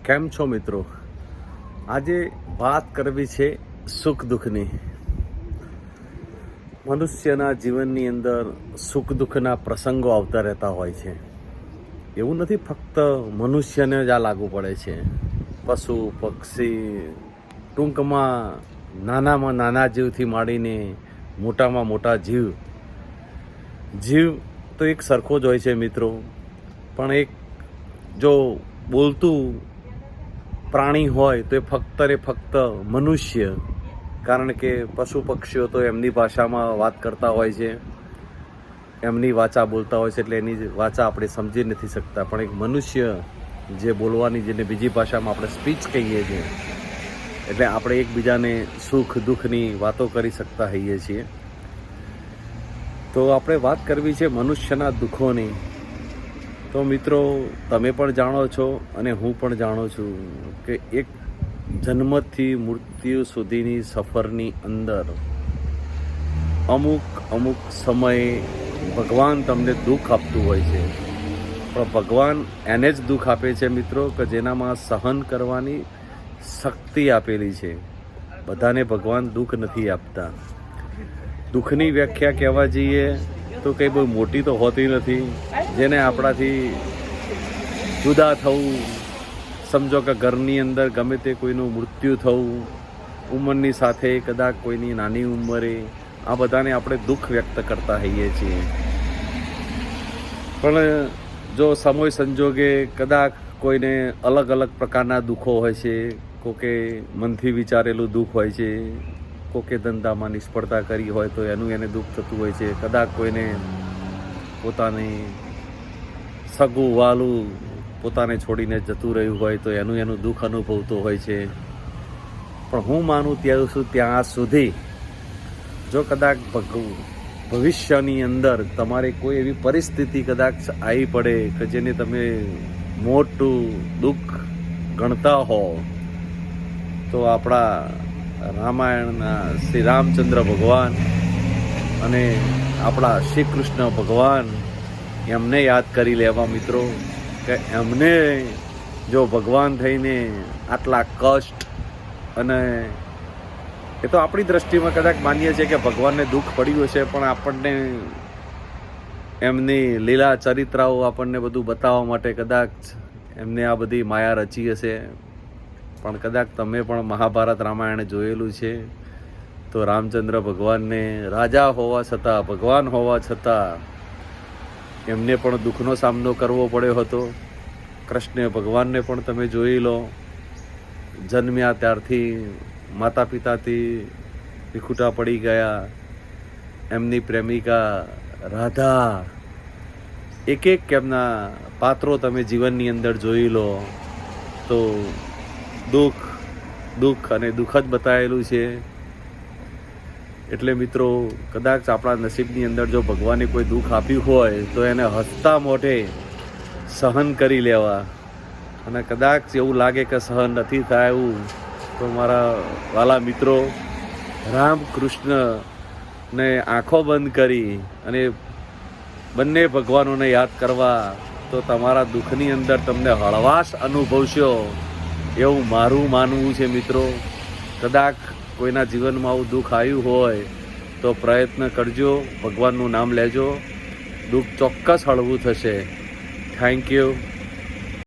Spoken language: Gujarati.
કેમ છો મિત્રો? આજે વાત કરવી છે સુખ દુઃખની. મનુષ્યના જીવનની અંદર સુખ દુઃખના પ્રસંગો આવતા રહેતા હોય છે. એવું નથી ફક્ત મનુષ્યને જ આ લાગુ પડે છે. પશુ પક્ષી, ટૂંકમાં નાનામાં નાના જીવથી માંડીને મોટામાં મોટા જીવ તો એક સરખો જ હોય છે મિત્રો. પણ એક જો બોલતું પ્રાણી હોય તો એ ફક્ત મનુષ્ય. કારણ કે પશુ પક્ષીઓ તો એમની ભાષામાં વાત કરતા હોય છે, એમની વાચા બોલતા હોય છે, એટલે એની વાચા આપણે સમજી નથી શકતા. પણ એક મનુષ્ય જે બોલવાની, જેને બીજી ભાષામાં આપણે સ્પીચ કહીએ છીએ, એટલે આપણે એકબીજાને સુખ દુઃખની વાતો કરી શકતા હોઈએ છીએ. તો આપણે વાત કરવી છે મનુષ્યના દુઃખોની. તો મિત્રો, તમે પણ જાણો છો અને હું પણ જાણું છું કે એક જન્મથી મૃત્યુ સુધીની સફરની અંદર અમુક સમયે ભગવાન તમને દુઃખ આપતું હોય છે. પણ ભગવાન એને જ દુઃખ આપે છે મિત્રો કે જેનામાં સહન કરવાની શક્તિ આપેલી છે. બધાને ભગવાન દુઃખ નથી આપતા. દુઃખની વ્યાખ્યા કહેવા જઈએ તો કંઈ બહુ મોટી તો હોતી નથી. જેને આપણાથી જુદા થવું, સમજો કે ઘરની અંદર ગમે તે કોઈનું મૃત્યુ થવું, ઉંમરની સાથે કદાચ કોઈની નાની ઉંમરે, આ બધાને આપણે દુઃખ વ્યક્ત કરતા હોઈએ છીએ. પણ જો સમય સંજોગે કદાચ કોઈને અલગ અલગ પ્રકારના દુઃખો હોય છે. કોકે મનથી વિચારેલું દુઃખ હોય છે, કોકે ધંધામાં નિષ્ફળતા કરી હોય તો એને દુઃખ થતું હોય છે. કદાચ કોઈને પોતાની સગું વાલું પોતાને છોડીને જતું રહ્યું હોય તો એનું દુઃખ અનુભવતું હોય છે. પણ હું માનું ત્યાં સુધી જો કદાચ ભવિષ્યની અંદર તમારે કોઈ એવી પરિસ્થિતિ કદાચ આવી પડે કે જેને તમે મોટું દુઃખ ગણતા હો, તો આપણા રામાયણના શ્રી રામચંદ્ર ભગવાન અને આપણા શ્રી કૃષ્ણ ભગવાન, એમને યાદ કરી લેવા મિત્રો. કે એમને જો ભગવાન થઈને આટલા કષ્ટ, અને એ તો આપણી દ્રષ્ટિમાં કદાચ માનીએ છીએ કે ભગવાનને દુઃખ પડ્યું છે, પણ આપણને એમની લીલા ચરિત્રાઓ આપણને બધું બતાવવા માટે કદાચ એમને આ બધી માયા રચી હશે. પણ કદાચ તમે પણ મહાભારત રામાયણ જોયેલું છે તો રામચંદ્ર ભગવાનને રાજા હોવા છતાં, ભગવાન હોવા છતાં એમને પણ દુઃખનો સામનો કરવો પડ્યો હતો. કૃષ્ણ ભગવાનને પણ તમે જોઈ લો, જન્મ્યા ત્યારથી માતા પિતાથી વિખૂટા પડી ગયા. એમની પ્રેમિકા રાધા, એક એમના પાત્રો તમે જીવનની અંદર જોઈ લો તો દુઃખ અને દુઃખ જ બતાવેલું છે. એટલે મિત્રો, કદાચ આપણા નસીબની અંદર જો ભગવાને કોઈ દુઃખ આપ્યું હોય તો એને હસતા મોઢે સહન કરી લેવા. અને કદાચ એવું લાગે કે સહન નથી થાય એવું, તો મારા વાલા મિત્રો, રામકૃષ્ણને આંખો બંધ કરી અને બંને ભગવાનોને યાદ કરવા, તો તમારા દુઃખની અંદર તમને હળવાશ અનુભવશો એવું મારું માનવું છે મિત્રો. કદાચ કોઈના જીવનમાં આવું દુઃખ આવ્યું હોય તો પ્રયત્ન કરજો, ભગવાનનું નામ લેજો, દુઃખ ચોક્કસ હળવું થશે. Thank you.